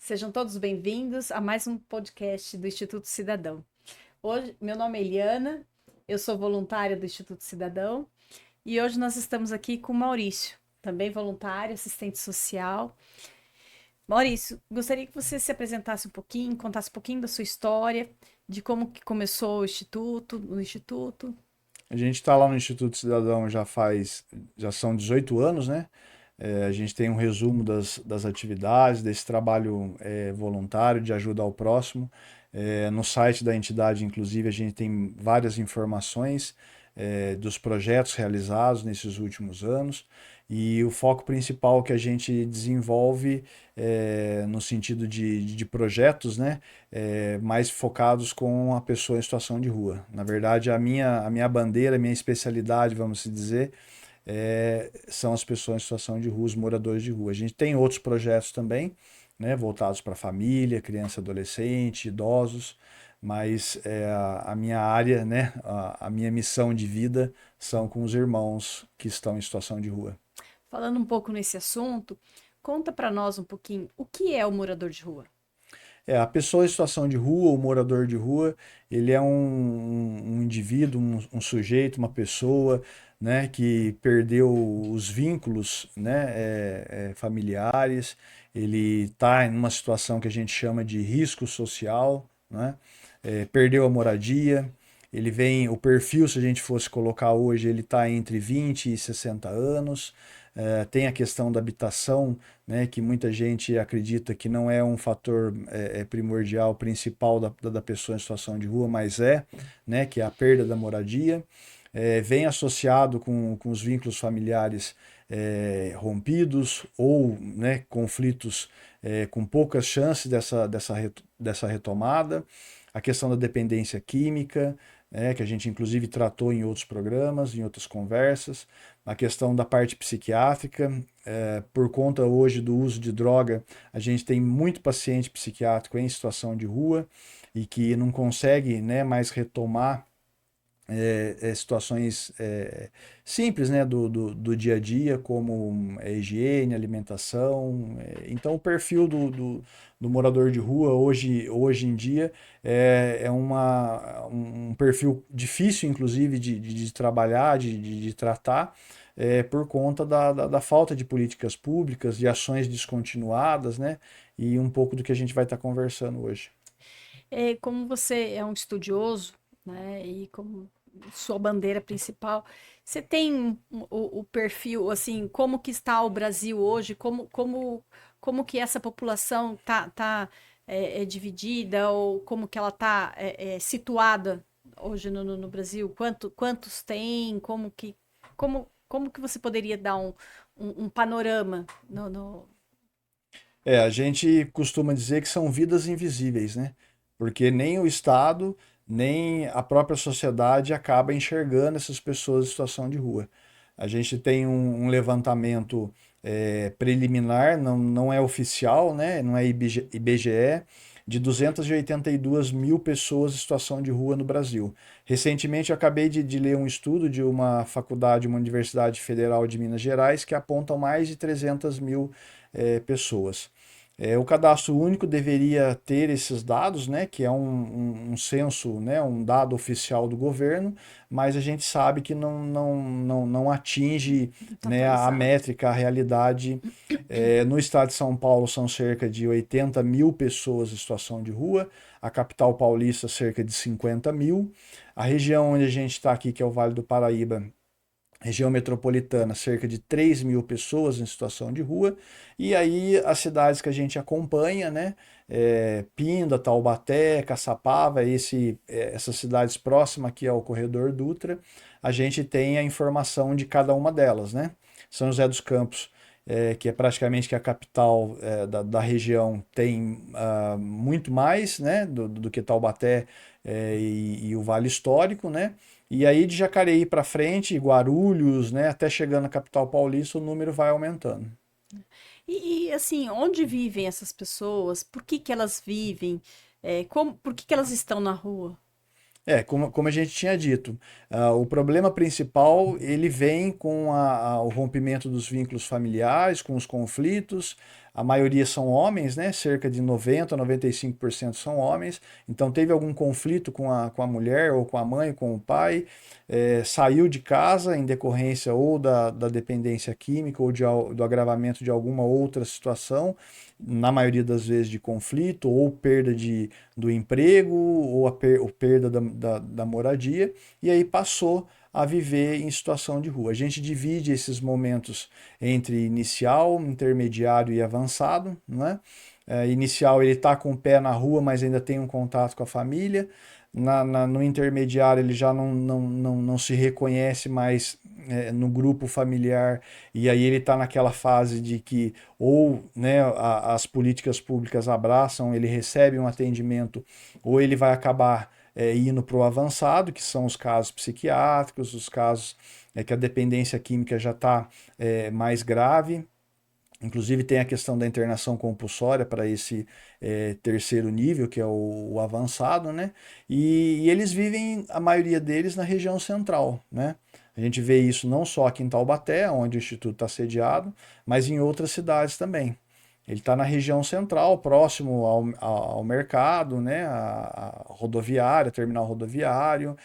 Sejam todos bem-vindos a mais um podcast do Instituto Cidadão. Hoje, meu nome é Eliana, eu sou voluntária do Instituto Cidadão e hoje nós estamos aqui com o Maurício, também voluntário, assistente social. Maurício, gostaria que você se apresentasse um pouquinho, contasse um pouquinho da sua história, de como que começou no Instituto. A gente está lá no Instituto Cidadão já são 18 anos, né? A gente tem um resumo das atividades, desse trabalho voluntário de ajuda ao próximo. No site da entidade, inclusive, a gente tem várias informações dos projetos realizados nesses últimos anos. E o foco principal que a gente desenvolve no sentido de projetos, né? Mais focados com a pessoa em situação de rua. Na verdade, a minha bandeira, a minha especialidade, vamos se dizer, são as pessoas em situação de rua, os moradores de rua. A gente tem outros projetos também, né, voltados para a família, criança, adolescente, idosos, mas a minha área, né, a minha missão de vida são com os irmãos que estão em situação de rua. Falando um pouco nesse assunto, conta para nós um pouquinho o que é o morador de rua. A pessoa em situação de rua, o morador de rua, ele é um indivíduo, um sujeito, uma pessoa, né, que perdeu os vínculos, né, familiares, ele está em uma situação que a gente chama de risco social, né, perdeu a moradia, o perfil, se a gente fosse colocar hoje, ele está entre 20 e 60 anos, tem a questão da habitação, né, que muita gente acredita que não é um fator primordial, principal da pessoa em situação de rua, mas né, que é a perda da moradia. Vem associado com os vínculos familiares rompidos ou, né, conflitos com poucas chances dessa retomada. A questão da dependência química, que a gente inclusive tratou em outros programas, em outras conversas. A questão da parte psiquiátrica, por conta hoje do uso de droga, a gente tem muito paciente psiquiátrico em situação de rua e que não consegue, né, mais retomar situações simples, né, do dia a dia, como higiene, alimentação. Então, o perfil do morador de rua hoje em dia um perfil difícil, inclusive, de trabalhar, de tratar, por conta da falta de políticas públicas, de ações descontinuadas, né, e um pouco do que a gente vai estar conversando hoje. Como você é um estudioso, né, e como sua bandeira principal, você tem o perfil, assim, como que está o Brasil hoje, como que essa população tá dividida, ou como que ela está situada hoje no Brasil? Quantos tem? Como que você poderia dar um panorama no... A gente costuma dizer que são vidas invisíveis, né? Porque nem o Estado, nem a própria sociedade acaba enxergando essas pessoas em situação de rua. A gente tem um levantamento preliminar, não é oficial, né? Não é IBGE, de 282 mil pessoas em situação de rua no Brasil. Recentemente eu acabei de ler um estudo de uma faculdade, uma universidade federal de Minas Gerais, que apontam mais de 300 mil pessoas. O cadastro único deveria ter esses dados, né, que é um censo, né, um dado oficial do governo, mas a gente sabe que não atinge, Tá né, a atualizado. métrica, a realidade. No estado de São Paulo são cerca de 80 mil pessoas em situação de rua, a capital paulista cerca de 50 mil, a região onde a gente está aqui, que é o Vale do Paraíba, região metropolitana, cerca de 3 mil pessoas em situação de rua, e aí as cidades que a gente acompanha, né, Pinda, Taubaté, Caçapava, essas cidades próximas aqui ao Corredor Dutra, a gente tem a informação de cada uma delas, né? São José dos Campos, que é praticamente que a capital da região, tem muito mais, né, do que Taubaté e o Vale Histórico, né? E aí de Jacareí para frente, Guarulhos, né, até chegando na capital paulista, o número vai aumentando. Assim, onde vivem essas pessoas? Por que que elas vivem? Por que que elas estão na rua? Como a gente tinha dito, o problema principal ele vem com o rompimento dos vínculos familiares, com os conflitos, a maioria são homens, né? Cerca de 90, 95% são homens. Então teve algum conflito com a mulher, ou com a mãe, com o pai, saiu de casa em decorrência ou da dependência química ou do agravamento de alguma outra situação, na maioria das vezes de conflito, ou perda do emprego, ou ou perda da moradia, e aí passou a viver em situação de rua. A gente divide esses momentos entre inicial, intermediário e avançado, né? Inicial ele está com o pé na rua, mas ainda tem um contato com a família. No intermediário ele já não se reconhece mais no grupo familiar, e aí ele está naquela fase de que ou, né, as políticas públicas abraçam, ele recebe um atendimento, ou ele vai acabar indo para o avançado, que são os casos psiquiátricos, os casos que a dependência química já está mais grave. Inclusive tem a questão da internação compulsória para esse terceiro nível, que é o avançado, né? E eles vivem, a maioria deles, na região central, né? A gente vê isso não só aqui em Taubaté, onde o Instituto está sediado, mas em outras cidades também. Ele está na região central, próximo ao mercado, né? A rodoviária, terminal rodoviário,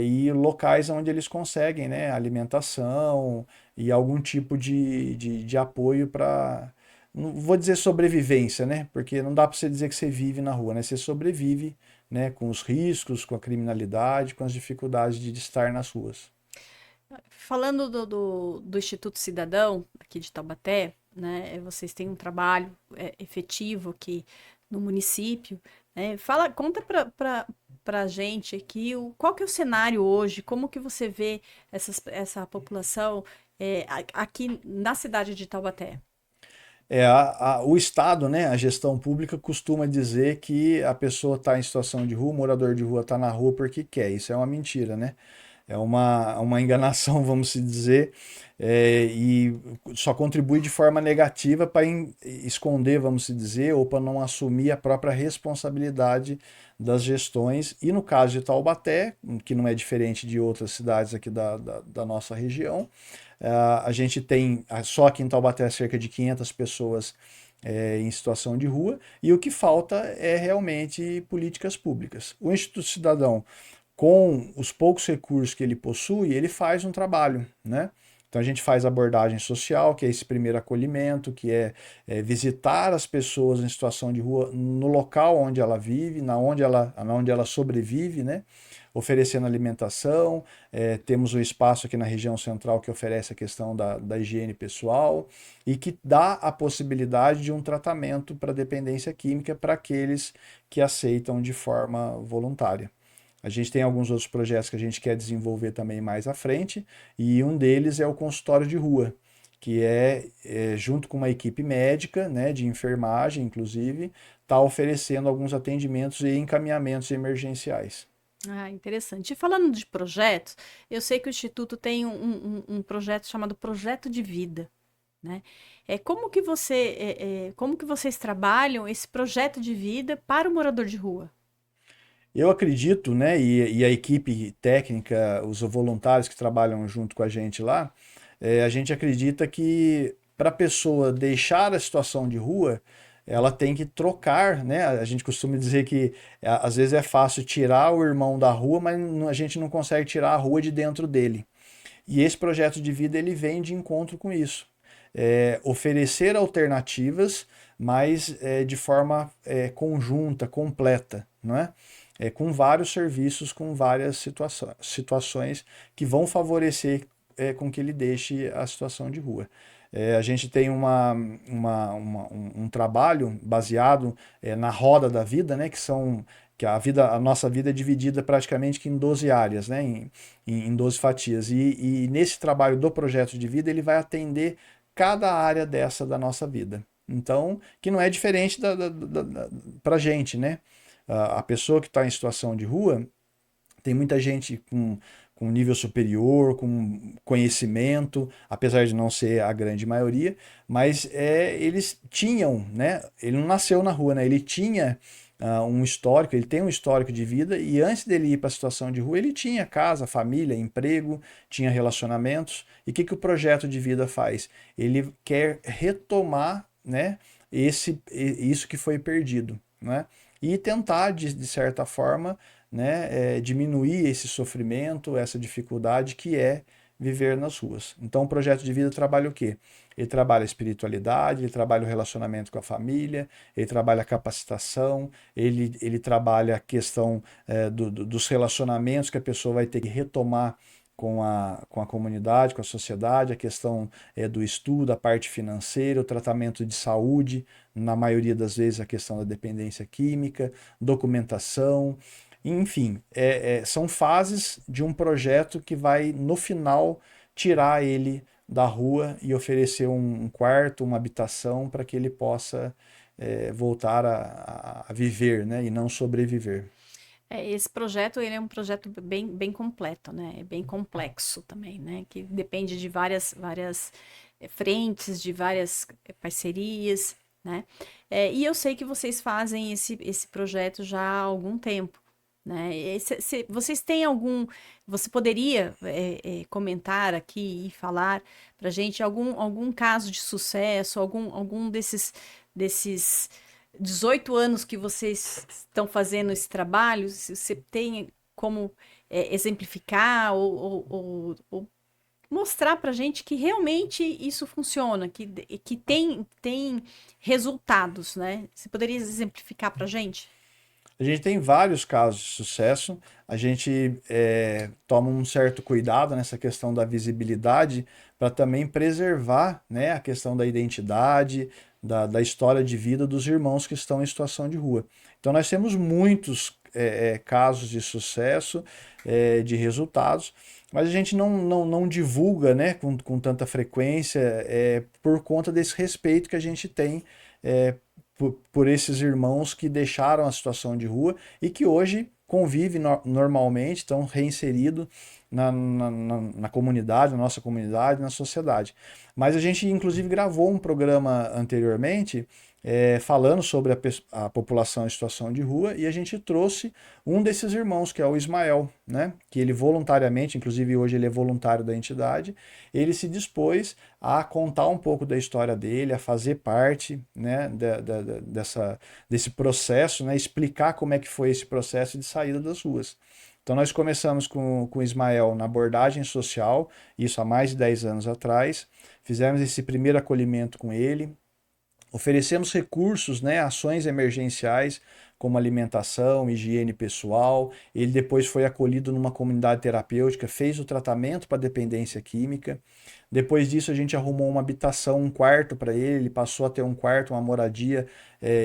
e locais onde eles conseguem, né? Alimentação e algum tipo de apoio para, não vou dizer sobrevivência, né? Porque não dá para você dizer que você vive na rua, né? Você sobrevive, né? Com os riscos, com a criminalidade, com as dificuldades de estar nas ruas. Falando do Instituto Cidadão, aqui de Taubaté, né? Vocês têm um trabalho efetivo aqui no município, né? Conta para a gente aqui qual que é o cenário hoje, como que você vê essa população aqui na cidade de Taubaté? O Estado, né, a gestão pública costuma dizer que a pessoa está em situação de rua, o morador de rua está na rua porque quer. Isso é uma mentira, né? É uma enganação, vamos se dizer, e só contribui de forma negativa para esconder, vamos se dizer, ou para não assumir a própria responsabilidade das gestões. E no caso de Taubaté, que não é diferente de outras cidades aqui da nossa região, a gente tem só aqui em Taubaté cerca de 500 pessoas em situação de rua, e o que falta é realmente políticas públicas. O Instituto Cidadão, com os poucos recursos que ele possui, ele faz um trabalho, né? Então a gente faz abordagem social, que é esse primeiro acolhimento, que é visitar as pessoas em situação de rua no local onde ela vive, na onde ela sobrevive, né? Oferecendo alimentação. Temos um espaço aqui na região central que oferece a questão da higiene pessoal e que dá a possibilidade de um tratamento para dependência química para aqueles que aceitam de forma voluntária. A gente tem alguns outros projetos que a gente quer desenvolver também mais à frente, e um deles é o consultório de rua, que junto com uma equipe médica, né, de enfermagem, inclusive, está oferecendo alguns atendimentos e encaminhamentos emergenciais. Ah, interessante. E falando de projetos, eu sei que o Instituto tem um projeto chamado Projeto de Vida, né? Como que vocês trabalham esse projeto de vida para o morador de rua? Eu acredito, né, e a equipe técnica, os voluntários que trabalham junto com a gente lá, a gente acredita que para a pessoa deixar a situação de rua, ela tem que trocar, né? A gente costuma dizer que às vezes é fácil tirar o irmão da rua, mas a gente não consegue tirar a rua de dentro dele. E esse projeto de vida ele vem de encontro com isso. Oferecer alternativas, mas de forma conjunta, completa, não é? Com vários serviços, com várias situações que vão favorecer com que ele deixe a situação de rua. A gente tem um trabalho baseado na roda da vida, né, que a nossa vida é dividida praticamente em 12 áreas, né, em 12 fatias. E nesse trabalho do projeto de vida, ele vai atender cada área dessa da nossa vida. Então, que não é diferente para a gente, né? A pessoa que está em situação de rua, tem muita gente com nível superior, com conhecimento, apesar de não ser a grande maioria, mas eles tinham, né? Ele não nasceu na rua, né? Ele tinha um histórico, ele tem um histórico de vida, e antes dele ir para a situação de rua, ele tinha casa, família, emprego, tinha relacionamentos. E o que o projeto de vida faz? Ele quer retomar, né, isso que foi perdido, né? E tentar, de certa forma, né, diminuir esse sofrimento, essa dificuldade que é viver nas ruas. Então, o projeto de vida trabalha o quê? Ele trabalha a espiritualidade, ele trabalha o relacionamento com a família, ele trabalha a capacitação, ele trabalha a questão dos relacionamentos que a pessoa vai ter que retomar com a comunidade, com a sociedade, a questão do estudo, a parte financeira, o tratamento de saúde, na maioria das vezes a questão da dependência química, documentação, enfim, são fases de um projeto que vai, no final, tirar ele da rua e oferecer um quarto, uma habitação para que ele possa voltar a viver, né, e não sobreviver. Esse projeto, ele é um projeto bem completo, né? É bem complexo também, né? Que depende de várias frentes, de várias parcerias, né? E eu sei que vocês fazem esse projeto já há algum tempo, né? Vocês têm algum... Você poderia comentar aqui e falar pra gente algum caso de sucesso, algum desses 18 anos que vocês estão fazendo esse trabalho, se você tem como exemplificar ou mostrar para gente que realmente isso funciona, que tem resultados, né? Você poderia exemplificar para gente? A gente tem vários casos de sucesso, a gente toma um certo cuidado nessa questão da visibilidade para também preservar, né, a questão da identidade, da história de vida dos irmãos que estão em situação de rua. Então nós temos muitos casos de sucesso, de resultados, mas a gente não divulga, né, com tanta frequência por conta desse respeito que a gente tem por esses irmãos que deixaram a situação de rua e que hoje convivem normalmente, estão reinseridos na comunidade, na nossa comunidade, na sociedade. Mas a gente, inclusive, gravou um programa anteriormente falando sobre a população em situação de rua e a gente trouxe um desses irmãos, que é o Ismael, né? Que ele voluntariamente, inclusive hoje ele é voluntário da entidade, ele se dispôs a contar um pouco da história dele, a fazer parte, né, desse processo, né, explicar como é que foi esse processo de saída das ruas. Então nós começamos com o Ismael na abordagem social, isso há mais de 10 anos atrás, fizemos esse primeiro acolhimento com ele, oferecemos recursos, né, ações emergenciais, como alimentação, higiene pessoal. Ele depois foi acolhido numa comunidade terapêutica, fez o tratamento para dependência química. Depois disso, a gente arrumou uma habitação, um quarto para ele, ele passou a ter um quarto, uma moradia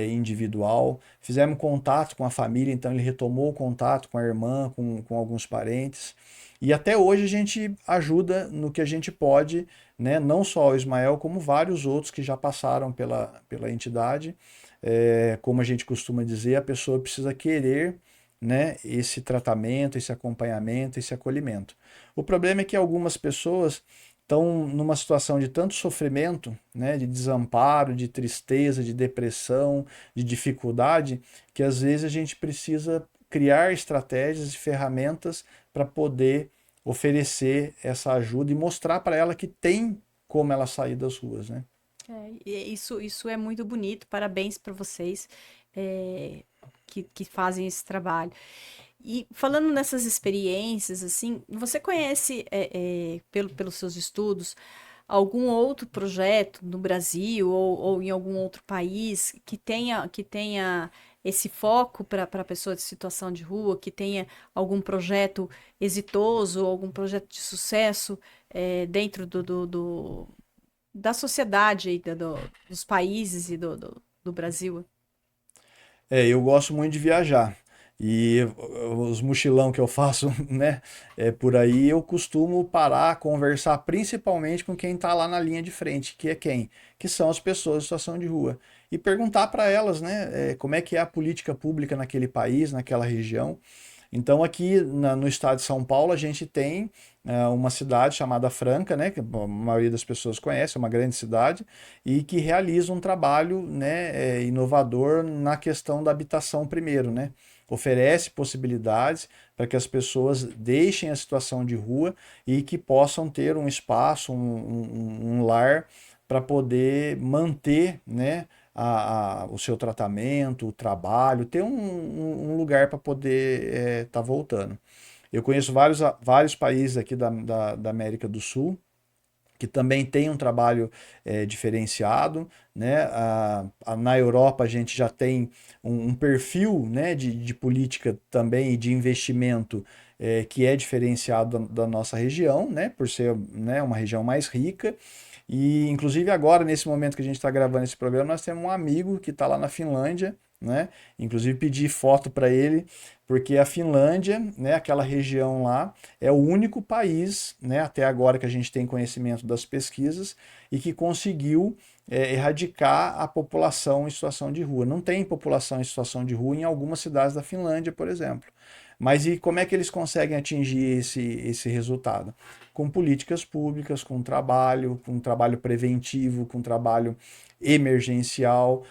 individual. Fizemos contato com a família, então ele retomou o contato com a irmã, com alguns parentes. E até hoje a gente ajuda no que a gente pode, né? Não só o Ismael, como vários outros que já passaram pela entidade. Como a gente costuma dizer, a pessoa precisa querer, né, esse tratamento, esse acompanhamento, esse acolhimento. O problema é que algumas pessoas estão numa situação de tanto sofrimento, né, de desamparo, de tristeza, de depressão, de dificuldade, que às vezes a gente precisa criar estratégias e ferramentas para poder oferecer essa ajuda e mostrar para ela que tem como ela sair das ruas, né? Isso é muito bonito, parabéns para vocês é, que fazem esse trabalho. E falando nessas experiências, assim, você conhece, pelos seus estudos, algum outro projeto no Brasil ou em algum outro país que tenha esse foco para a pessoa de situação de rua, que tenha algum projeto exitoso, algum projeto de sucesso dentro da sociedade aí, dos países e do Brasil? Eu gosto muito de viajar. E os mochilão que eu faço, né, por aí, eu costumo parar, conversar principalmente com quem está lá na linha de frente, que é quem? Que são as pessoas em situação de rua. E perguntar para elas, né, como é que é a política pública naquele país, naquela região. Então aqui no estado de São Paulo a gente tem uma cidade chamada Franca, né, que a maioria das pessoas conhece, é uma grande cidade, e que realiza um trabalho, né, inovador na questão da habitação primeiro, né? Oferece possibilidades para que as pessoas deixem a situação de rua e que possam ter um espaço, um lar para poder manter, né, o seu tratamento, o trabalho, ter um lugar para poder estar voltando. Eu conheço vários países aqui da América do Sul que também tem um trabalho diferenciado, né? Na Europa a gente já tem um perfil, né, de política também e de investimento que é diferenciado da nossa região, né, por ser, né, uma região mais rica. E inclusive agora, nesse momento que a gente está gravando esse programa, nós temos um amigo que está lá na Finlândia, né? Inclusive pedi foto para ele, porque a Finlândia, né, aquela região lá, é o único país, né, até agora que a gente tem conhecimento das pesquisas, e que conseguiu erradicar a população em situação de rua. Não tem população em situação de rua em algumas cidades da Finlândia, por exemplo. Mas e como é que eles conseguem atingir esse resultado? Com políticas públicas, com trabalho preventivo, com trabalho emergencial,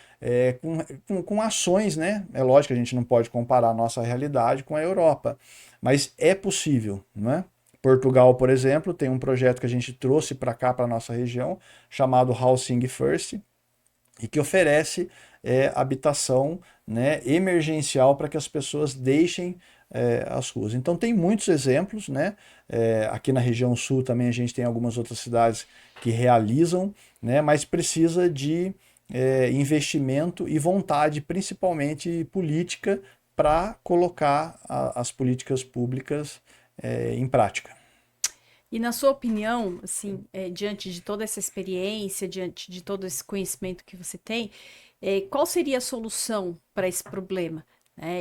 com ações, né? É lógico que a gente não pode comparar a nossa realidade com a Europa, mas é possível, né? Portugal, por exemplo, tem um projeto que a gente trouxe para cá, para a nossa região, chamado Housing First, e que oferece habitação, né, emergencial para que as pessoas deixem as ruas. Então tem muitos exemplos, né? Aqui na região sul também a gente tem algumas outras cidades que realizam, né, mas precisa de investimento e vontade, principalmente política, para colocar as políticas públicas em prática. E na sua opinião, assim, diante de toda essa experiência, diante de todo esse conhecimento que você tem, qual seria a solução para esse problema?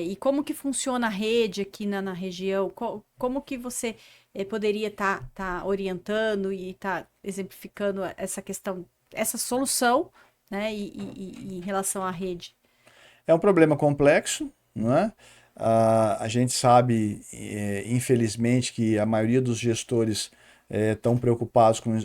E como que funciona a rede aqui na região? Como que você poderia estar orientando e estar exemplificando essa questão, essa solução, né, e em relação à rede? É um problema complexo, não é? A gente sabe, infelizmente, que a maioria dos gestores estão preocupados com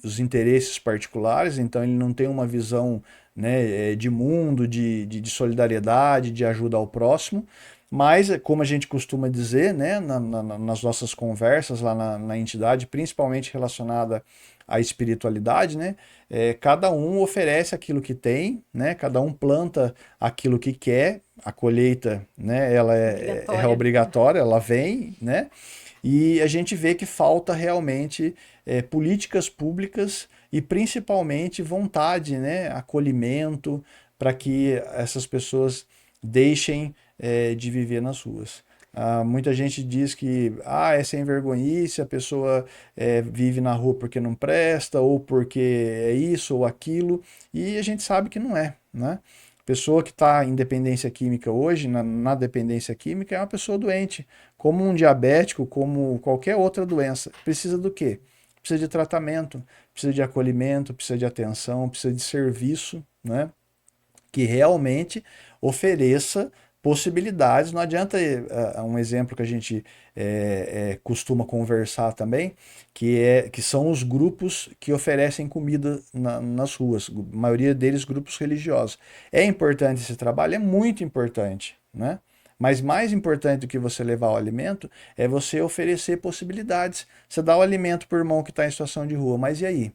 os interesses particulares, então ele não tem uma visão, né, de mundo, de solidariedade, de ajuda ao próximo. Mas, como a gente costuma dizer, né, nas nossas conversas lá na entidade, principalmente relacionada à espiritualidade, né, cada um oferece aquilo que tem, né, cada um planta aquilo que quer, a colheita, né, ela é Obrigatória. obrigatória, ela vem, né, e a gente vê que falta realmente políticas públicas e principalmente vontade, né, acolhimento para que essas pessoas deixem de viver nas ruas. Muita gente diz que é sem vergonhice, a pessoa vive na rua porque não presta, ou porque é isso ou aquilo, e a gente sabe que não é, né? Pessoa que está em dependência química hoje, na dependência química, é uma pessoa doente, como um diabético, como qualquer outra doença. Precisa do quê? Precisa de tratamento, precisa de acolhimento, precisa de atenção, precisa de serviço, né? Que realmente ofereça possibilidades. Não adianta um exemplo que a gente costuma conversar também, que são os grupos que oferecem comida nas ruas, a maioria deles grupos religiosos. É importante esse trabalho? É muito importante, né? Mas mais importante do que você levar o alimento é você oferecer possibilidades. Você dá o alimento para o irmão que está em situação de rua, mas e aí?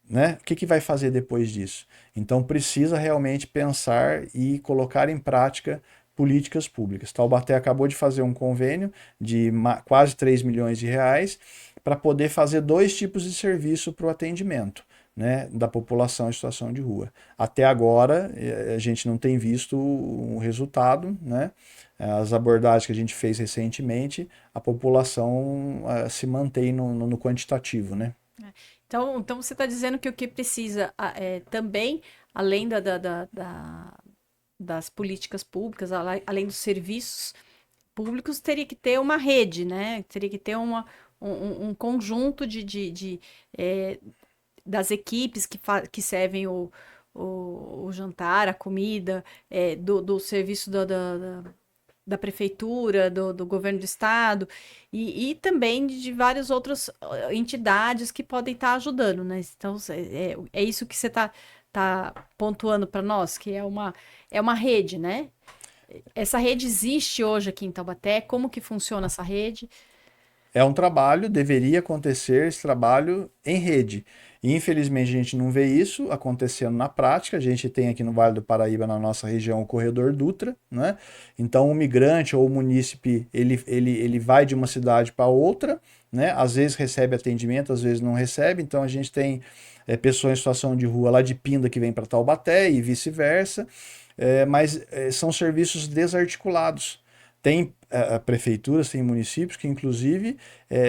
Né? O que vai fazer depois disso? Então precisa realmente pensar e colocar em prática políticas públicas. Taubaté acabou de fazer um convênio de quase 3 milhões de reais para poder fazer 2 tipos de serviço para o atendimento, né, da população em situação de rua. Até agora a gente não tem visto um resultado, né? As abordagens que a gente fez recentemente, a população se mantém no quantitativo, né? Então você está dizendo que o que precisa também, além das políticas públicas, além dos serviços públicos, teria que ter uma rede, né? Teria que ter um conjunto das equipes que servem o jantar, a comida, do serviço da prefeitura, do governo do estado e também de várias outras entidades que podem estar ajudando, né? Então, é isso que você tá pontuando para nós, que é uma rede, né? Essa rede existe hoje aqui em Taubaté? Como que funciona essa rede? é um trabalho, deveria acontecer esse trabalho em rede. E, infelizmente, a gente não vê isso acontecendo na prática. A gente tem aqui no Vale do Paraíba, na nossa região, o Corredor Dutra, né? Então, o migrante ou o munícipe, ele vai de uma cidade para outra, né? Às vezes recebe atendimento, às vezes não recebe. Então, a gente tem pessoas em situação de rua lá de Pinda que vem para Taubaté e vice-versa. Mas são serviços desarticulados. Tem prefeituras, tem municípios que, inclusive,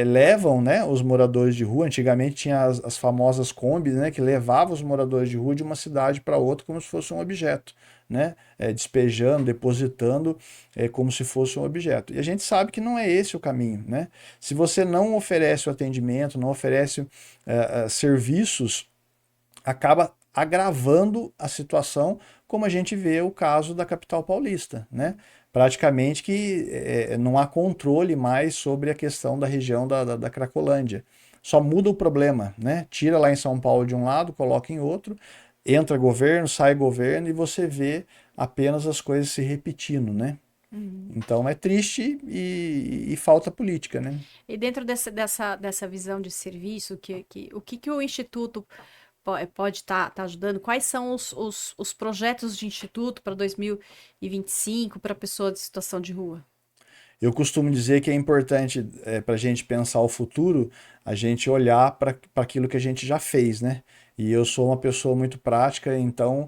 levam, né, os moradores de rua. Antigamente tinha as famosas combis, né, que levavam os moradores de rua de uma cidade para outra como se fosse um objeto, né, despejando, depositando como se fosse um objeto. E a gente sabe que não é esse o caminho, né? Se você não oferece o atendimento, não oferece serviços, acaba agravando a situação, como a gente vê o caso da capital paulista, né? Praticamente que não há controle mais sobre a questão da região da Cracolândia. Só muda o problema, né? Tira lá em São Paulo de um lado, coloca em outro, entra governo, sai governo e você vê apenas as coisas se repetindo, né? Uhum. Então é triste e falta política, né? E dentro dessa visão de serviço, o que o Instituto pode estar ajudando? Quais são os projetos de Instituto para 2025 para pessoa de situação de rua? Eu costumo dizer que é importante para a gente pensar o futuro, a gente olhar para aquilo que a gente já fez, né? E eu sou uma pessoa muito prática, então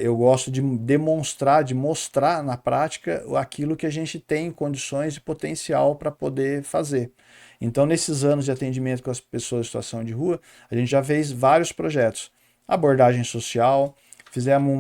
eu gosto de demonstrar, de mostrar na prática aquilo que a gente tem condições e potencial para poder fazer. Então, nesses anos de atendimento com as pessoas em situação de rua, a gente já fez vários projetos. Abordagem social, fizemos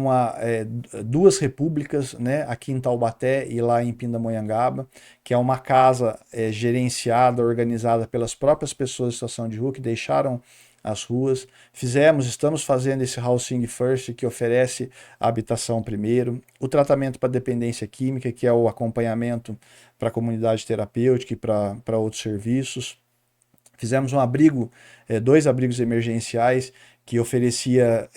duas repúblicas, né, aqui em Taubaté e lá em Pindamonhangaba, que é uma casa gerenciada, organizada pelas próprias pessoas em situação de rua que deixaram as ruas. Estamos fazendo esse Housing First, que oferece a habitação primeiro, o tratamento para dependência química, que é o acompanhamento para a comunidade terapêutica e para outros serviços. Fizemos dois abrigos emergenciais que oferecia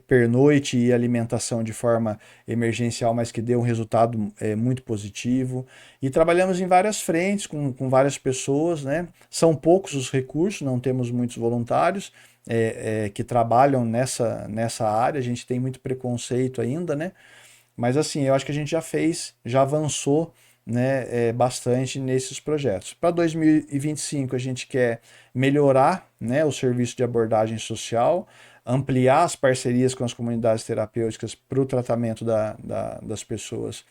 pernoite e alimentação de forma emergencial, mas que deu um resultado muito positivo. E trabalhamos em várias frentes, com várias pessoas, né? São poucos os recursos, não temos muitos voluntários que trabalham nessa área, a gente tem muito preconceito ainda, né? Mas assim, eu acho que a gente já avançou, né, bastante nesses projetos. Para 2025, a gente quer melhorar, né, o serviço de abordagem social, ampliar as parcerias com as comunidades terapêuticas para o tratamento das pessoas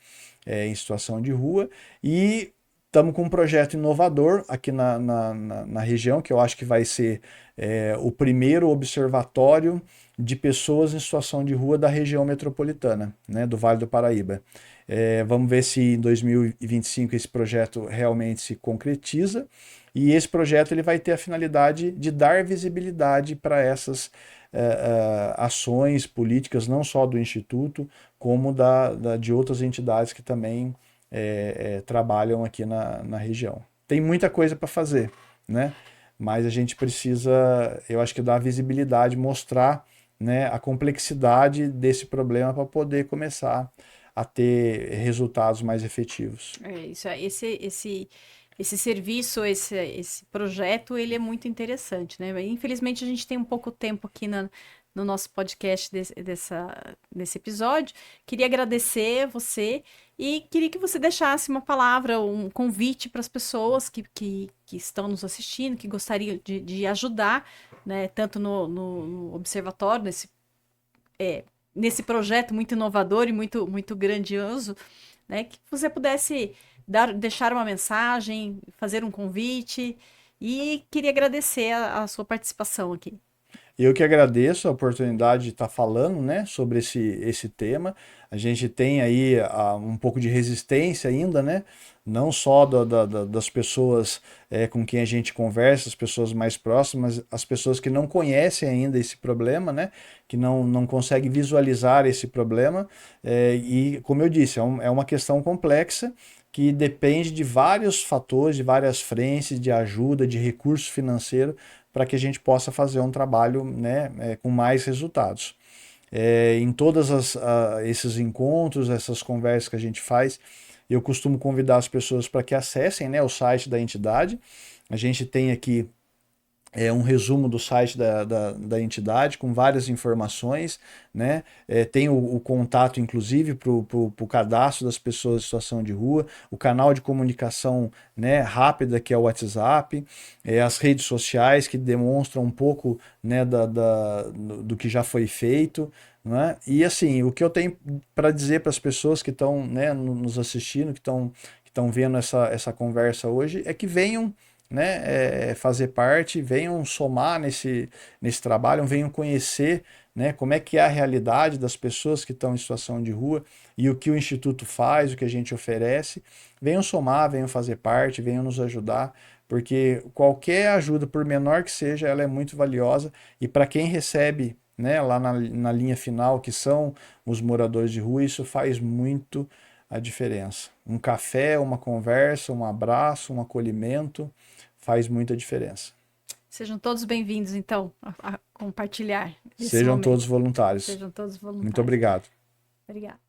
em situação de rua e estamos com um projeto inovador aqui na região, que eu acho que vai ser o primeiro observatório de pessoas em situação de rua da região metropolitana, né, do Vale do Paraíba. Vamos ver se em 2025 esse projeto realmente se concretiza e esse projeto ele vai ter a finalidade de dar visibilidade para essas ações políticas, não só do Instituto, como de outras entidades que também trabalham aqui na região. Tem muita coisa para fazer, né? Mas a gente precisa, eu acho que dar visibilidade, mostrar, né, a complexidade desse problema para poder começar a ter resultados mais efetivos. Esse serviço, esse projeto, ele é muito interessante, né? Infelizmente, a gente tem um pouco tempo aqui no nosso podcast nesse episódio. Queria agradecer você e queria que você deixasse uma palavra, um convite para as pessoas que estão nos assistindo, que gostariam de ajudar, né? Tanto no observatório, nesse projeto muito inovador e muito grandioso, né? Que você pudesse deixar uma mensagem, fazer um convite e queria agradecer a sua participação aqui. Eu que agradeço a oportunidade de estar falando, né, sobre esse tema. A gente tem aí um pouco de resistência ainda, né? Não só das pessoas com quem a gente conversa, as pessoas mais próximas, as pessoas que não conhecem ainda esse problema, né? Que não conseguem visualizar esse problema. E, como eu disse, é uma questão complexa que depende de vários fatores, de várias frentes, de ajuda, de recurso financeiro, para que a gente possa fazer um trabalho, né, com mais resultados. Em todos esses encontros, essas conversas que a gente faz, eu costumo convidar as pessoas para que acessem, né, o site da entidade. A gente tem aqui um resumo do site da entidade com várias informações, né? Tem o contato, inclusive, para o cadastro das pessoas em situação de rua, o canal de comunicação, né, rápida, que é o WhatsApp, as redes sociais que demonstram um pouco, né, do que já foi feito. Né? E assim, o que eu tenho para dizer para as pessoas que estão, né, nos assistindo, que estão vendo essa conversa hoje, é que venham, né, fazer parte, venham somar nesse trabalho, venham conhecer, né, como é que é a realidade das pessoas que estão em situação de rua e o que o Instituto faz, o que a gente oferece. Venham somar, venham fazer parte, venham nos ajudar, porque qualquer ajuda, por menor que seja, ela é muito valiosa e para quem recebe, né, lá na linha final, que são os moradores de rua, isso faz muito a diferença. Um café, uma conversa, um abraço, um acolhimento faz muita diferença. Sejam todos bem-vindos, então, a compartilhar esse Sejam todos momento. voluntários. Sejam todos Muito voluntários. obrigado. Obrigada.